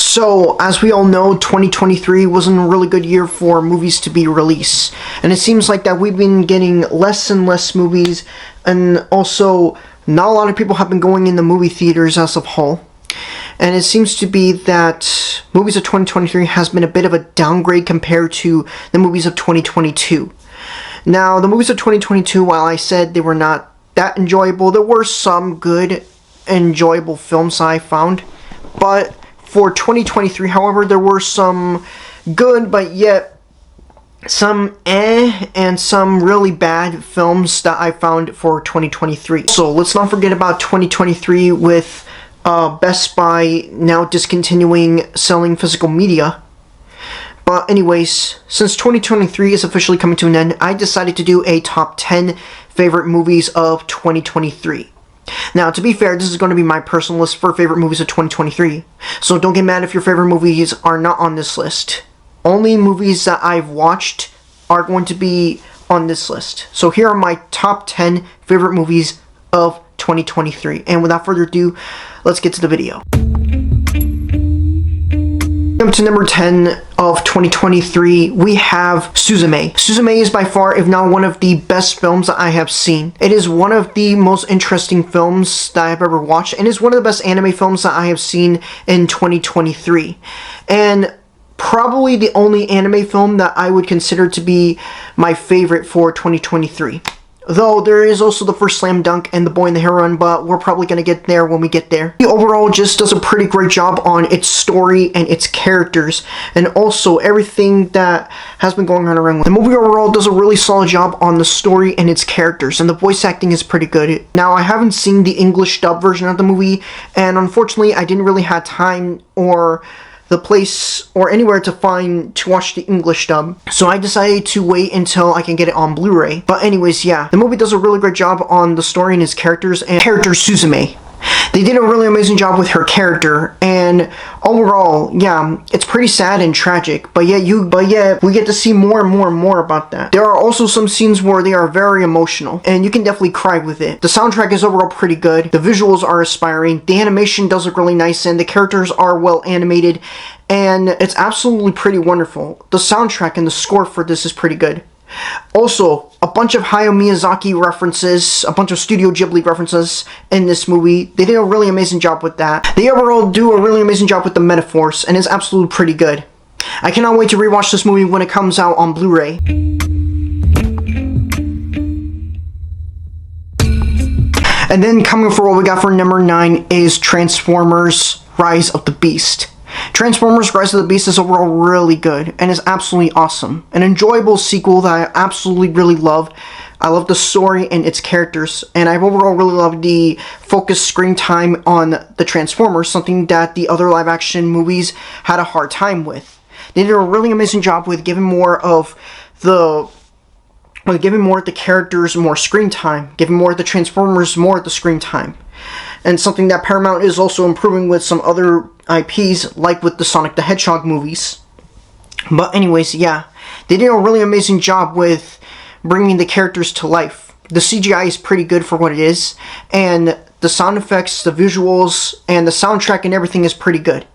So, as we all know, 2023 wasn't a really good year for movies to be released. And it seems like that we've been getting less and less movies, and also not a lot of people have been going in the movie theaters as a whole. And it seems to be that movies of 2023 has been a bit of a downgrade compared to the movies of 2022. Now, the movies of 2022, while I said they were not that enjoyable, there were some good, enjoyable films I found. But for 2023, however, there were some good, but yet some and some really bad films that I found for 2023. So let's not forget about 2023 with Best Buy now discontinuing selling physical media. But anyways, since 2023 is officially coming to an end, I decided to do a top 10 favorite movies of 2023. Now, to be fair, this is going to be my personal list for favorite movies of 2023. So don't get mad if your favorite movies are not on this list. Only movies that I've watched are going to be on this list. So here are my top 10 favorite movies of 2023. And without further ado, let's get to the video. Up to number 10 of 2023, we have Suzume. Suzume is by far, if not one of the best films that I have seen. It is one of the most interesting films that I've ever watched, and is one of the best anime films that I have seen in 2023. And probably the only anime film that I would consider to be my favorite for 2023. Though there is also the first Slam Dunk and The Boy and the Heron, but we're probably going to get there when we get there. The overall just does a pretty great job on its story and its characters, and also everything that has been going on around with. The movie overall does a really solid job on the story and its characters, and the voice acting is pretty good. Now, I haven't seen the English dub version of the movie, and unfortunately I didn't really have time or the place or anywhere to watch the English dub, so I decided to wait until I can get it on Blu-ray. But anyways, yeah, the movie does a really great job on the story and its characters, and character Suzume. They did a really amazing job with her character, and overall, yeah, it's pretty sad and tragic, but yet we get to see more and more and more about that. There are also some scenes where they are very emotional, and you can definitely cry with it. The soundtrack is overall pretty good, the visuals are inspiring, the animation does look really nice, and the characters are well animated, and it's absolutely pretty wonderful. The soundtrack and the score for this is pretty good. Also, a bunch of Hayao Miyazaki references, a bunch of Studio Ghibli references in this movie. They did a really amazing job with that. They overall do a really amazing job with the metaphors, and it's absolutely pretty good. I cannot wait to rewatch this movie when it comes out on Blu-ray. And then coming for what we got for number 9 is Transformers: Rise of the Beast. Transformers: Rise of the Beast is overall really good, and is absolutely awesome. An enjoyable sequel that I absolutely really love. I love the story and its characters, and I've overall really loved the focused screen time on the Transformers, something that the other live-action movies had a hard time with. They did a really amazing job with giving more of the characters more screen time, giving more of the Transformers more of the screen time. And something that Paramount is also improving with some other IPs, like with the Sonic the Hedgehog movies. But anyways, yeah, they did a really amazing job with bringing the characters to life. The CGI is pretty good for what it is, and the sound effects, the visuals, and the soundtrack and everything is pretty good.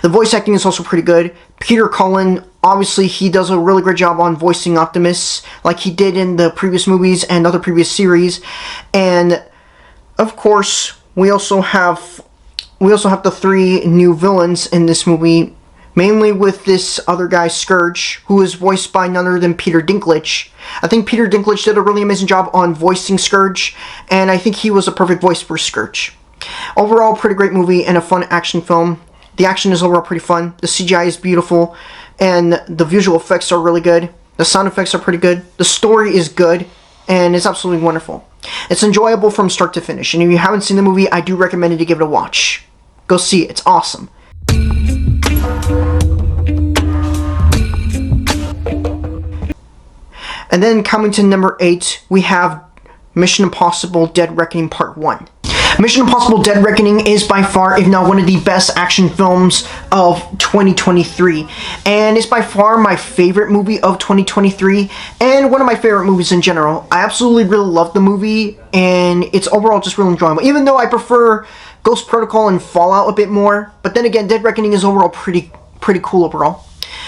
The voice acting is also pretty good. Peter Cullen, obviously, he does a really great job on voicing Optimus, like he did in the previous movies and other previous series. And of course, we also have the 3 new villains in this movie, mainly with this other guy, Scourge, who is voiced by none other than Peter Dinklage. I think Peter Dinklage did a really amazing job on voicing Scourge, and I think he was a perfect voice for Scourge. Overall, pretty great movie and a fun action film. The action is overall pretty fun, the CGI is beautiful, and the visual effects are really good. The sound effects are pretty good. The story is good, and it's absolutely wonderful. It's enjoyable from start to finish, and if you haven't seen the movie, I do recommend it to give it a watch. Go see it, it's awesome. And then coming to number 8, we have Mission Impossible: Dead Reckoning Part 1. Mission Impossible Dead Reckoning is by far, if not one of the best action films of 2023. And it's by far my favorite movie of 2023, and one of my favorite movies in general. I absolutely really love the movie, and it's overall just really enjoyable. Even though I prefer Ghost Protocol and Fallout a bit more, but then again, Dead Reckoning is overall pretty cool overall.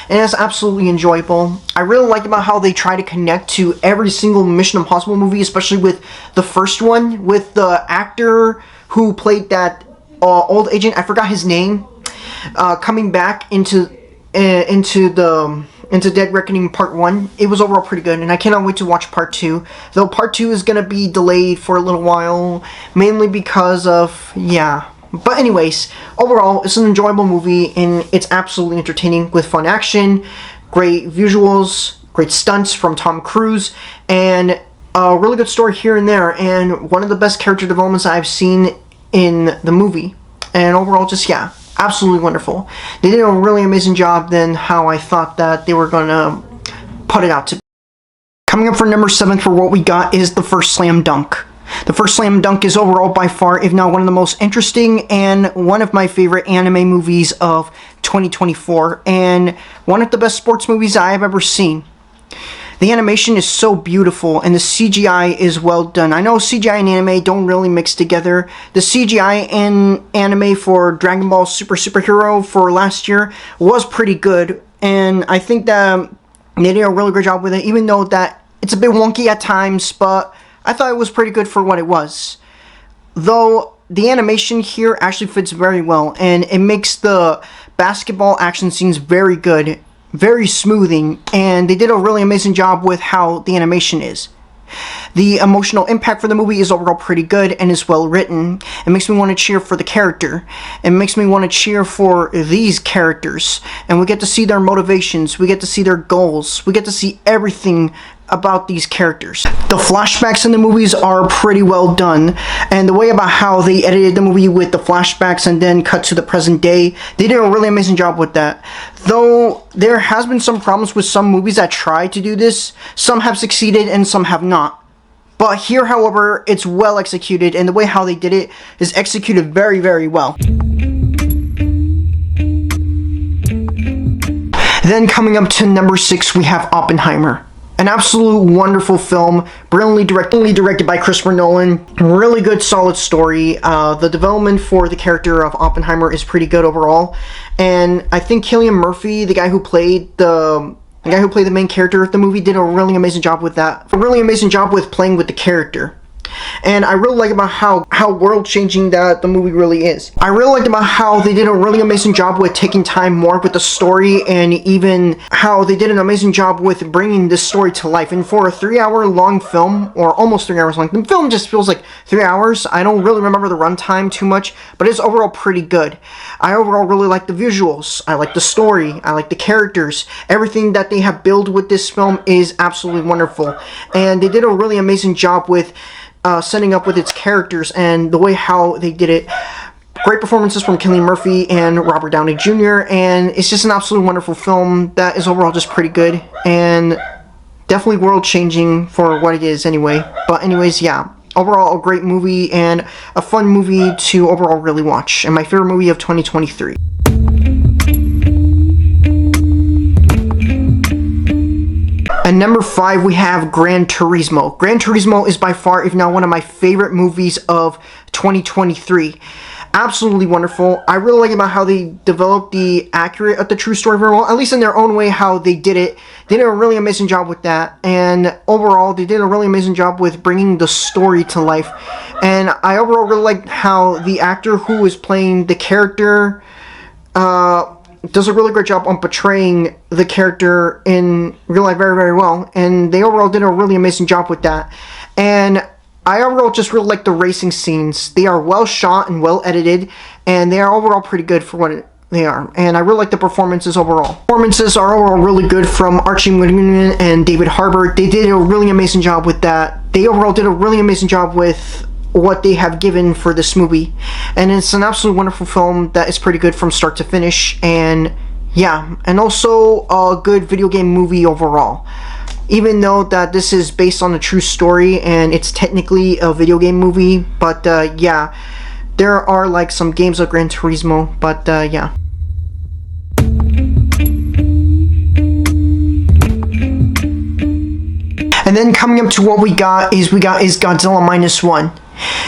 And it's absolutely enjoyable. I really like about how they try to connect to every single Mission Impossible movie, especially with the first one, with the actor who played that old agent, I forgot his name, coming back into Dead Reckoning Part 1. It was overall pretty good, and I cannot wait to watch Part 2. Though Part 2 is going to be delayed for a little while, mainly because of, yeah. But anyways, overall, it's an enjoyable movie, and it's absolutely entertaining with fun action, great visuals, great stunts from Tom Cruise, and a really good story here and there, and one of the best character developments I've seen in the movie. And overall, just, yeah, absolutely wonderful. They did a really amazing job than how I thought that they were going to put it out to be. Coming up for number 7 for what we got is The First Slam Dunk. The First Slam Dunk is overall by far, if not one of the most interesting, and one of my favorite anime movies of 2024, and one of the best sports movies I have ever seen. The animation is so beautiful, and the CGI is well done. I know CGI and anime don't really mix together. The CGI in anime for Dragon Ball Superhero for last year was pretty good, and I think that they did a really great job with it, even though that it's a bit wonky at times, but I thought it was pretty good for what it was. Though the animation here actually fits very well, and it makes the basketball action scenes very good, very smoothing, and they did a really amazing job with how the animation is. The emotional impact for the movie is overall pretty good and is well written. It makes me want to cheer for the character. It makes me want to cheer for these characters, and we get to see their motivations, we get to see their goals, we get to see everything about these characters. The flashbacks in the movies are pretty well done, and the way about how they edited the movie with the flashbacks and then cut to the present day, they did a really amazing job with that. Though there has been some problems with some movies that try to do this, some have succeeded and some have not. But here, however, it's well executed, and the way how they did it is executed very, very well. Then coming up to number 6, we have Oppenheimer. An absolute wonderful film, brilliantly directed by Christopher Nolan. Really good, solid story. The development for the character of Oppenheimer is pretty good overall, and I think Cillian Murphy, the guy who played the main character of the movie, did a really amazing job with that. A really amazing job with playing with the character. And I really like about how world-changing that the movie really is. I really liked about how they did a really amazing job with taking time more with the story, and even how they did an amazing job with bringing this story to life. And for a 3-hour long film, or almost 3 hours long, the film just feels like 3 hours. I don't really remember the runtime too much, but it's overall pretty good. I overall really like the visuals. I like the story. I like the characters. Everything that they have built with this film is absolutely wonderful. And they did a really amazing job with setting up with its characters and the way how they did it. Great performances from Cillian Murphy and Robert Downey Jr., and it's just an absolutely wonderful film that is overall just pretty good, and definitely world-changing for what it is anyway. But anyways, yeah, overall a great movie and a fun movie to overall really watch, and my favorite movie of 2023. At number 5, we have Gran Turismo. Gran Turismo is by far, if not one of my favorite movies of 2023. Absolutely wonderful. I really like about how they developed the accurate of the true story very well, at least in their own way how they did it. They did a really amazing job with that, and overall they did a really amazing job with bringing the story to life. And I overall really liked how the actor who is playing the character does a really great job on portraying the character in real life very, very well. And they overall did a really amazing job with that. And I overall just really like the racing scenes. They are well shot and well edited, and they are overall pretty good for what they are. And I really like the performances overall. Performances are overall really good from Archie Goodman and David Harbour. They did a really amazing job with that. They overall did a really amazing job with what they have given for this movie, and it's an absolute wonderful film that is pretty good from start to finish. And yeah, and also a good video game movie overall, even though that this is based on a true story and it's technically a video game movie. But yeah, There are like some games of Gran Turismo, but yeah. And then coming up to what we got is Godzilla Minus One.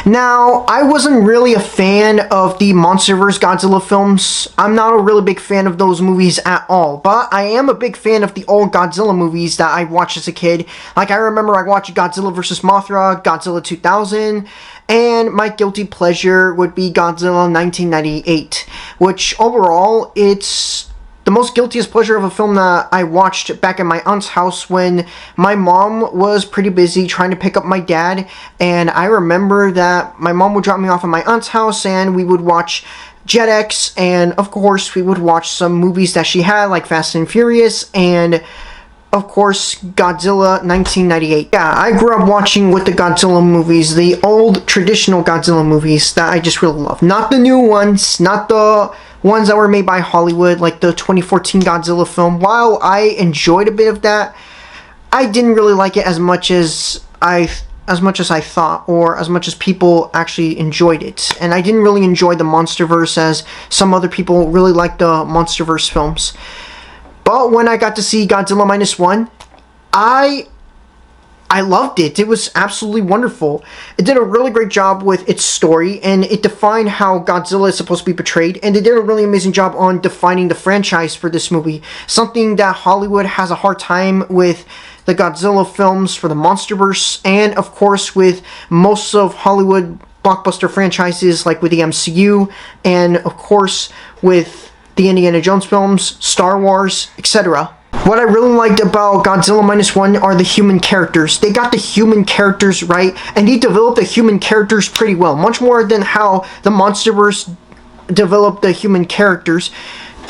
Now, I wasn't really a fan of the MonsterVerse Godzilla films. I'm not a really big fan of those movies at all, but I am a big fan of the old Godzilla movies that I watched as a kid. Like, I remember I watched Godzilla vs. Mothra, Godzilla 2000, and my guilty pleasure would be Godzilla 1998, which overall, it's the most guiltiest pleasure of a film that I watched back at my aunt's house when my mom was pretty busy trying to pick up my dad. And I remember that my mom would drop me off at my aunt's house and we would watch Jet X, and of course we would watch some movies that she had like Fast and Furious and of course Godzilla 1998. Yeah, I grew up watching with the Godzilla movies, the old traditional Godzilla movies that I just really love. Not the new ones, not the ones that were made by Hollywood, like the 2014 Godzilla film. While I enjoyed a bit of that, I didn't really like it as much as I thought, or as much as people actually enjoyed it. And I didn't really enjoy the MonsterVerse as some other people really liked the MonsterVerse films. But when I got to see Godzilla Minus One, I loved it. It was absolutely wonderful. It did a really great job with its story, and it defined how Godzilla is supposed to be portrayed, and they did a really amazing job on defining the franchise for this movie. Something that Hollywood has a hard time with the Godzilla films for the MonsterVerse, and of course with most of Hollywood blockbuster franchises like with the MCU, and of course with the Indiana Jones films, Star Wars, etc. What I really liked about Godzilla Minus One are the human characters. They got the human characters right, and they developed the human characters pretty well. Much more than how the MonsterVerse developed the human characters.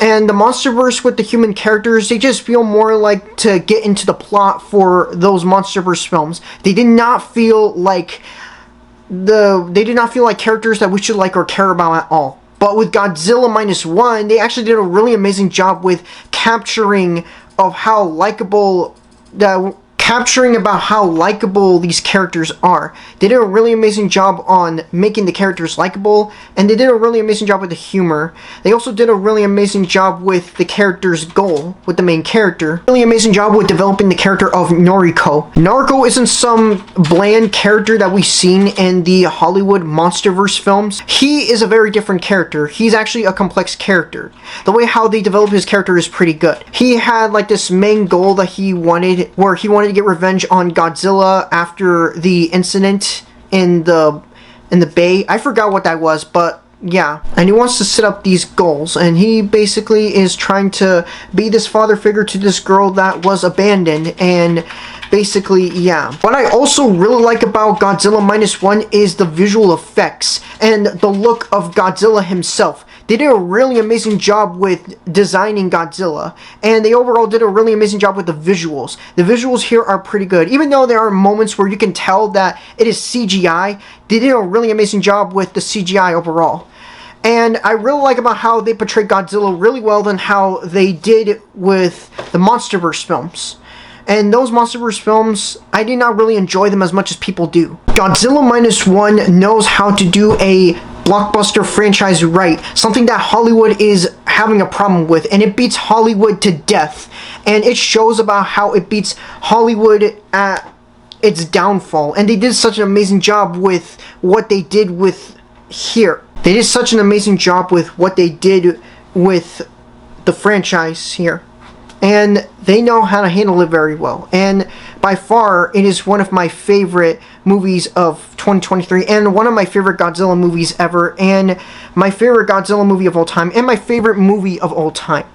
And the MonsterVerse with the human characters, they just feel more like to get into the plot for those MonsterVerse films. They did not feel like characters that we should like or care about at all. But with Godzilla Minus One, they actually did a really amazing job with capturing how likable these characters are. They did a really amazing job on making the characters likable, and they did a really amazing job with the humor. They also did a really amazing job with the character's goal, with the main character. Really amazing job with developing the character of Noriko. Noriko isn't some bland character that we've seen in the Hollywood MonsterVerse films. He is a very different character. He's actually a complex character. The way how they develop his character is pretty good. He had like this main goal that he wanted, where he wanted to get revenge on Godzilla after the incident in the bay. I forgot what that was, but yeah. And he wants to set up these goals, and he basically is trying to be this father figure to this girl that was abandoned, and basically, yeah. What I also really like about Godzilla Minus One is the visual effects and the look of Godzilla himself. They did a really amazing job with designing Godzilla, and they overall did a really amazing job with the visuals. The visuals here are pretty good. Even though there are moments where you can tell that it is CGI, they did a really amazing job with the CGI overall. And I really like about how they portrayed Godzilla really well than how they did with the MonsterVerse films. And those MonsterVerse films, I did not really enjoy them as much as people do. Godzilla Minus One knows how to do a blockbuster franchise right, something that Hollywood is having a problem with, and it beats Hollywood to death. And it shows about how it beats Hollywood at its downfall. And they did such an amazing job with what they did with here. They did such an amazing job with what they did with the franchise here. And they know how to handle it very well. And by far, it is one of my favorite movies of 2023, and one of my favorite Godzilla movies ever, and my favorite Godzilla movie of all time, and my favorite movie of all time.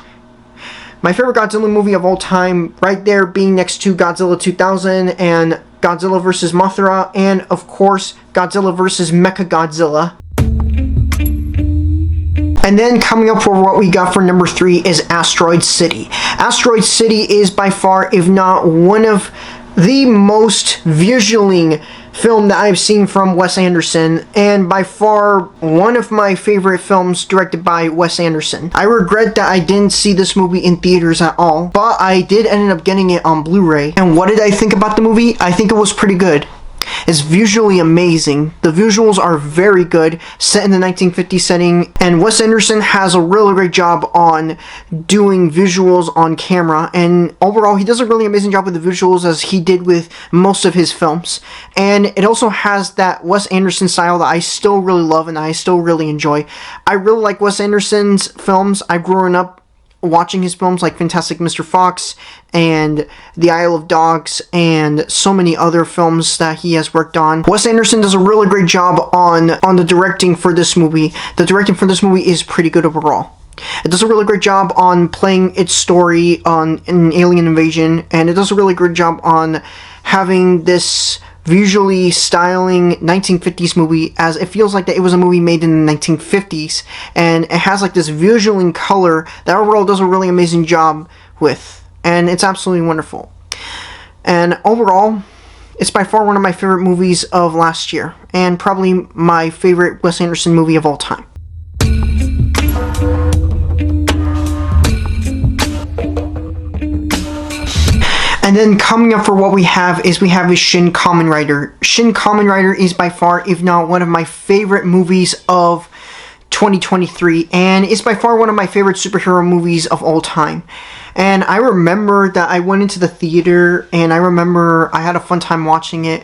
My favorite Godzilla movie of all time, right there being next to Godzilla 2000 and Godzilla vs. Mothra, and of course, Godzilla vs. Mechagodzilla. And then coming up for what we got for number 3 is Asteroid City. Asteroid City is by far, if not one of the most visualing film that I've seen from Wes Anderson, and by far one of my favorite films directed by Wes Anderson. I regret that I didn't see this movie in theaters at all, but I did end up getting it on Blu-ray. And what did I think about the movie? I think it was pretty good. is visually amazing. The visuals are very good, set in the 1950s setting, and Wes Anderson has a really great job on doing visuals on camera, and overall he does a really amazing job with the visuals as he did with most of his films. And it also has that Wes Anderson style that I still really love and I still really enjoy. I really like Wes Anderson's films. I've grown up watching his films like Fantastic Mr. Fox and The Isle of Dogs and so many other films that he has worked on. Wes Anderson does a really great job on the directing for this movie. The directing for this movie is pretty good overall. It does a really great job on playing its story on an alien invasion, and it does a really good job on having this visually styling 1950s movie, as it feels like that it was a movie made in the 1950s, and it has like this visual and color that overall does a really amazing job with, and it's absolutely wonderful. And overall, it's by far one of my favorite movies of last year, and probably my favorite Wes Anderson movie of all time. And then coming up for what we have is Shin Kamen Rider. Shin Kamen Rider is by far, if not one of my favorite movies of 2023, and it's by far one of my favorite superhero movies of all time. And I remember that I went into the theater, and I remember I had a fun time watching it.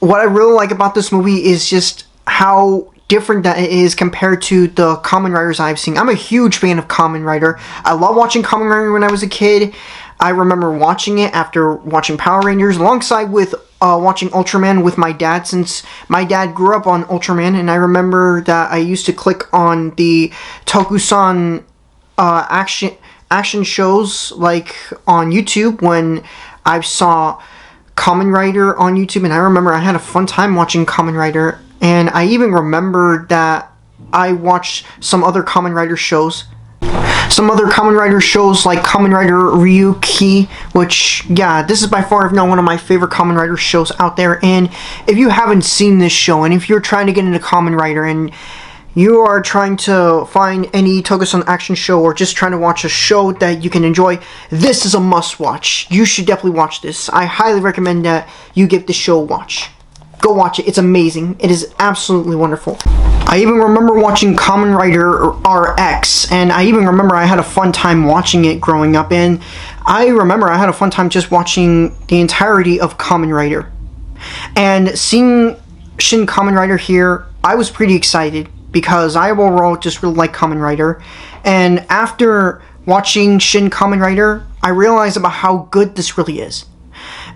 What I really like about this movie is just how different that it is compared to the Kamen Riders I've seen. I'm a huge fan of Kamen Rider. I love watching Kamen Rider when I was a kid. I remember watching it after watching Power Rangers, alongside with watching Ultraman with my dad, since my dad grew up on Ultraman, and I remember that I used to click on the Tokusan action shows like on YouTube when I saw Kamen Rider on YouTube, and I remember I had a fun time watching Kamen Rider, and I even remember that I watched some other Kamen Rider shows. Some other Kamen Rider shows like Kamen Rider Ryuki, which, yeah, this is by far, if not one of my favorite Kamen Rider shows out there. And if you haven't seen this show, and if you're trying to get into Kamen Rider, and you are trying to find any Tokusan action show, or just trying to watch a show that you can enjoy, this is a must-watch. You should definitely watch this. I highly recommend that you give this show a watch. Go watch it. It's amazing. It is absolutely wonderful. I even remember watching Kamen Rider RX, and I even remember I had a fun time watching it growing up, and I remember I had a fun time just watching the entirety of Kamen Rider. And seeing Shin Kamen Rider here, I was pretty excited, because I overall just really like Kamen Rider. And after watching Shin Kamen Rider, I realized about how good this really is.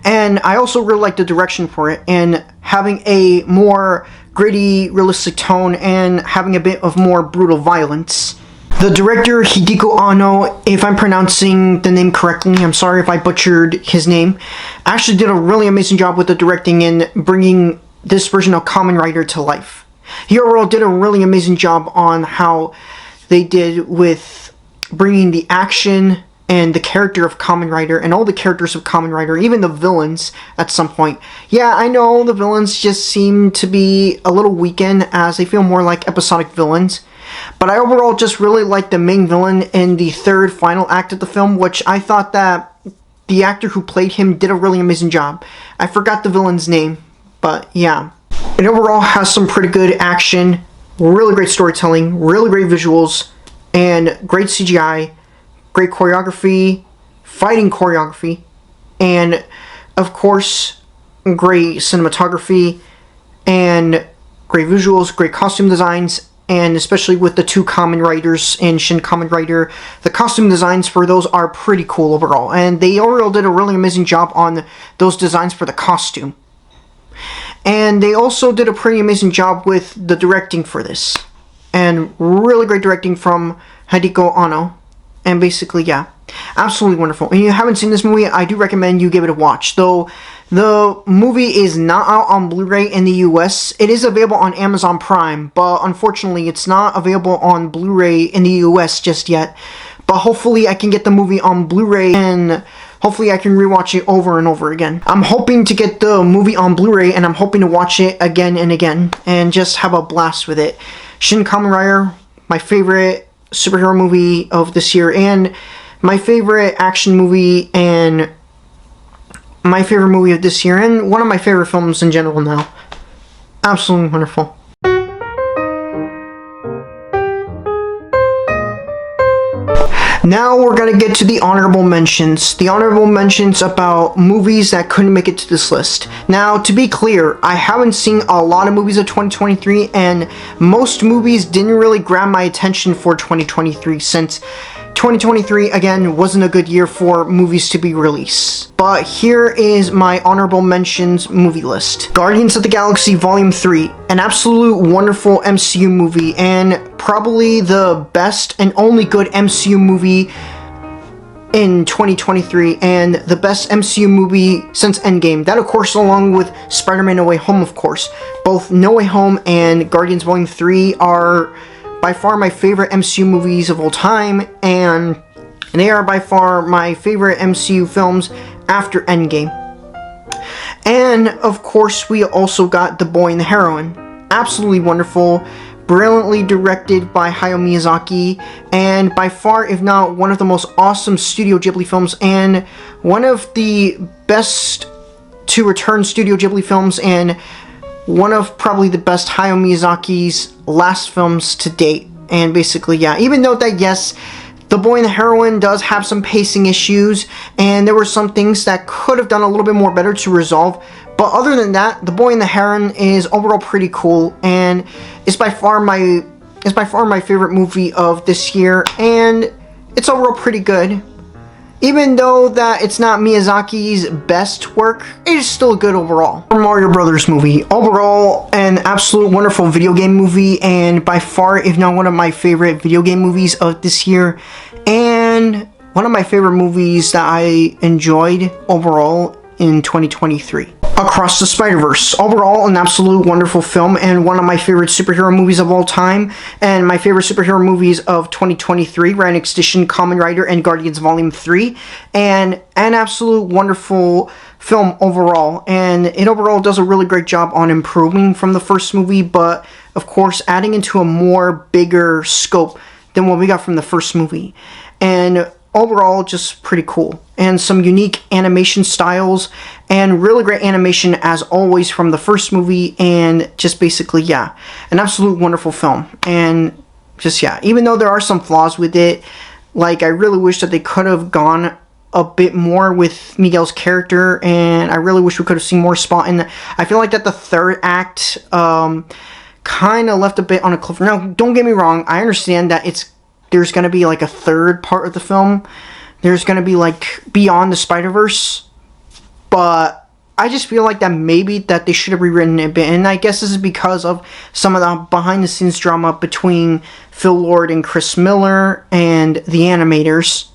And I also really like the direction for it, and having a more gritty, realistic tone, and having a bit of more brutal violence. The director, Hideko Anno, if I'm pronouncing the name correctly, I'm sorry if I butchered his name, actually did a really amazing job with the directing and bringing this version of Kamen Rider to life. He overall did a really amazing job on how they did with bringing the action and the character of Kamen Rider, and all the characters of Kamen Rider, even the villains at some point. Yeah, I know the villains just seem to be a little weakened, as they feel more like episodic villains. But I overall just really like the main villain in the third final act of the film, which I thought that the actor who played him did a really amazing job. I forgot the villain's name, but yeah. It overall has some pretty good action, really great storytelling, really great visuals, and great CGI. Great choreography, fighting choreography, and of course, great cinematography, and great visuals, great costume designs, and especially with the two Kamen Riders in Shin Kamen Rider, the costume designs for those are pretty cool overall, and they overall did a really amazing job on those designs for the costume. And they also did a pretty amazing job with the directing for this, and really great directing from Hideko Anno. And basically, yeah, absolutely wonderful. And if you haven't seen this movie, I do recommend you give it a watch. Though the movie is not out on Blu-ray in the US, it is available on Amazon Prime, but unfortunately it's not available on Blu-ray in the US just yet. But hopefully I can get the movie on Blu-ray, and hopefully I can rewatch it over and over again. I'm hoping to get the movie on Blu-ray, and I'm hoping to watch it again and again, and just have a blast with it. Shin Kamen Rider, my favorite superhero movie of this year, and my favorite action movie, and my favorite movie of this year, and one of my favorite films in general now. Absolutely wonderful. Now we're going to get to the honorable mentions. The honorable mentions about movies that couldn't make it to this list. Now, to be clear, I haven't seen a lot of movies of 2023, and most movies didn't really grab my attention for 2023, since 2023, again, wasn't a good year for movies to be released. But here is my honorable mentions movie list. Guardians of the Galaxy Volume 3, an absolute wonderful MCU movie, and probably the best and only good MCU movie in 2023, and the best MCU movie since Endgame. That, of course, along with Spider-Man No Way Home, of course. Both No Way Home and Guardians Volume 3 are by far my favorite MCU movies of all time, and they are by far my favorite MCU films after Endgame. And, of course, we also got The Boy and the Heroine. Absolutely wonderful, brilliantly directed by Hayao Miyazaki, and by far, if not one of the most awesome Studio Ghibli films, and one of the best to return Studio Ghibli films, and one of probably the best Hayao Miyazaki's last films to date. And basically, yeah, even though that, yes, The Boy and the Heroine does have some pacing issues, and there were some things that could have done a little bit more better to resolve, but other than that, The Boy and the Heron is overall pretty cool, and it's by far my favorite movie of this year, and it's overall pretty good. Even though that it's not Miyazaki's best work, it is still good overall. Mario Brothers movie. Overall, an absolute wonderful video game movie, and by far, if not one of my favorite video game movies of this year, and one of my favorite movies that I enjoyed overall in 2023. Across the Spider-Verse. Overall, an absolute wonderful film, and one of my favorite superhero movies of all time, and my favorite superhero movies of 2023, Ryan Extinction, Kamen Rider, and Guardians Volume 3, and an absolute wonderful film overall, and it overall does a really great job on improving from the first movie, but of course adding into a more bigger scope than what we got from the first movie, and overall just pretty cool, and some unique animation styles, and really great animation as always from the first movie, and just basically, yeah, an absolute wonderful film. And just, yeah, even though there are some flaws with it, like I really wish that they could have gone a bit more with Miguel's character, and I really wish we could have seen more spot in I feel like that the third act kind of left a bit on a cliff. Now, don't get me wrong, I understand that there's going to be like a third part of the film. There's going to be like Beyond the Spider-Verse. But I just feel like that maybe that they should have rewritten it a bit. And I guess this is because of some of the behind the scenes drama between Phil Lord and Chris Miller and the animators.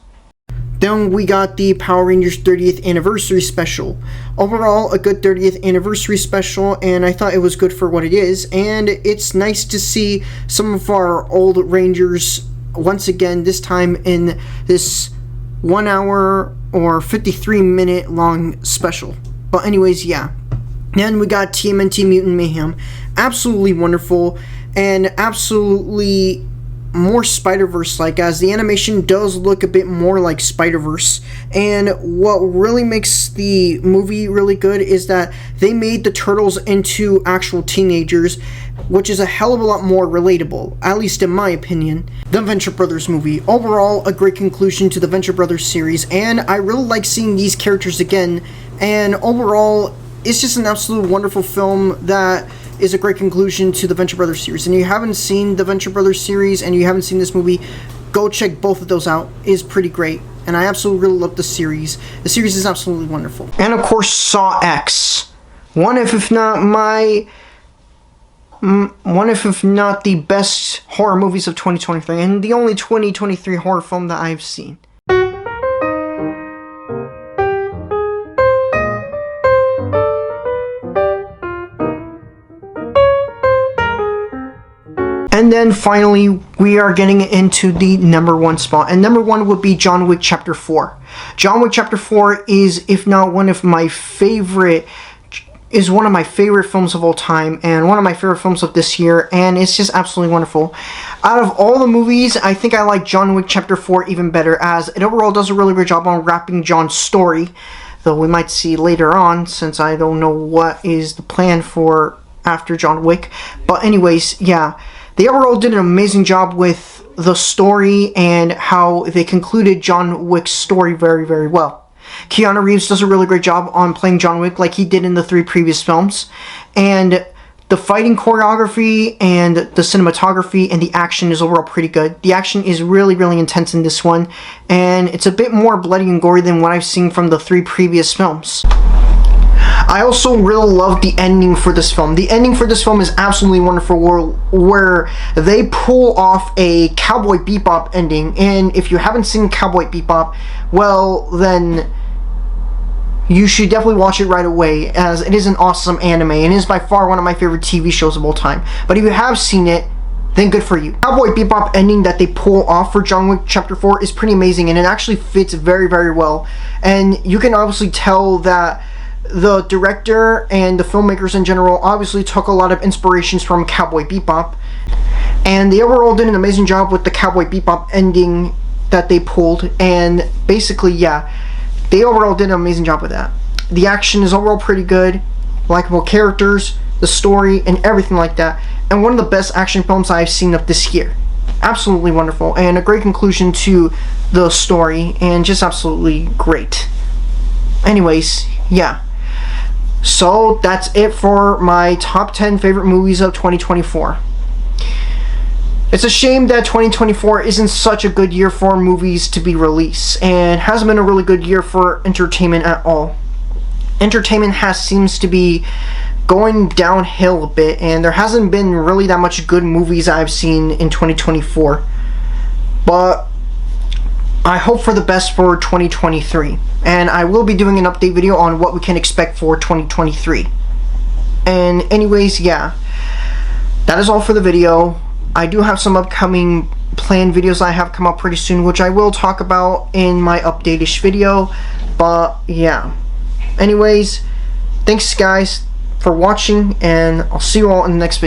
Then we got the Power Rangers 30th Anniversary Special. Overall, a good 30th Anniversary Special, and I thought it was good for what it is. And it's nice to see some of our old Rangers once again, this time in this 1 hour or 53-minute long special. But anyways, yeah. Then we got TMNT Mutant Mayhem. Absolutely wonderful, and absolutely more Spider-Verse-like, as the animation does look a bit more like Spider-Verse. And what really makes the movie really good is that they made the turtles into actual teenagers, which is a hell of a lot more relatable, at least in my opinion. The Venture Brothers movie. Overall, a great conclusion to the Venture Brothers series, and I really like seeing these characters again, and overall, it's just an absolute wonderful film that is a great conclusion to the Venture Brothers series. And if you haven't seen the Venture Brothers series, and you haven't seen this movie, go check both of those out. It is pretty great, and I absolutely really love the series. The series is absolutely wonderful. And of course, Saw X. One if not the best horror movies of 2023, and the only 2023 horror film that I've seen. And then finally, we are getting into the number one spot. And number one would be John Wick Chapter 4. John Wick Chapter 4 is, if not one of my favorite films of all time, and one of my favorite films of this year, and it's just absolutely wonderful. Out of all the movies, I think I like John Wick Chapter 4 even better, as it overall does a really great job on wrapping John's story. though we might see later on, since I don't know what is the plan for after John Wick. But anyways, yeah, they overall did an amazing job with the story and how they concluded John Wick's story very, very well. Keanu Reeves does a really great job on playing John Wick like he did in the 3 previous films, and the fighting choreography and the cinematography and the action is overall pretty good. The action is really, really intense in this one, and it's a bit more bloody and gory than what I've seen from the 3 previous films. I also really love the ending for this film. The ending for this film is absolutely wonderful, where they pull off a Cowboy Bebop ending, and if you haven't seen Cowboy Bebop, well, then you should definitely watch it right away, as it is an awesome anime, and it is by far one of my favorite TV shows of all time. But if you have seen it, then good for you. Cowboy Bebop ending that they pull off for John Wick Chapter 4 is pretty amazing, and it actually fits very, very well. And you can obviously tell that the director and the filmmakers in general obviously took a lot of inspirations from Cowboy Bebop, and they overall did an amazing job with the Cowboy Bebop ending that they pulled. And basically, yeah, they overall did an amazing job with that. The action is overall pretty good, likable characters, the story, and everything like that. And one of the best action films I've seen of this year. Absolutely wonderful, and a great conclusion to the story, and just absolutely great. Anyways, yeah. So that's it for my top 10 favorite movies of 2024. It's a shame that 2024 isn't such a good year for movies to be released, and hasn't been a really good year for entertainment at all. Entertainment seems to be going downhill a bit, and there hasn't been really that much good movies I've seen in 2024. But I hope for the best for 2023, and I will be doing an update video on what we can expect for 2023. And anyways, yeah, that is all for the video. I do have some upcoming planned videos I have come up pretty soon, which I will talk about in my update-ish video. But yeah, anyways, thanks guys for watching, and I'll see you all in the next video.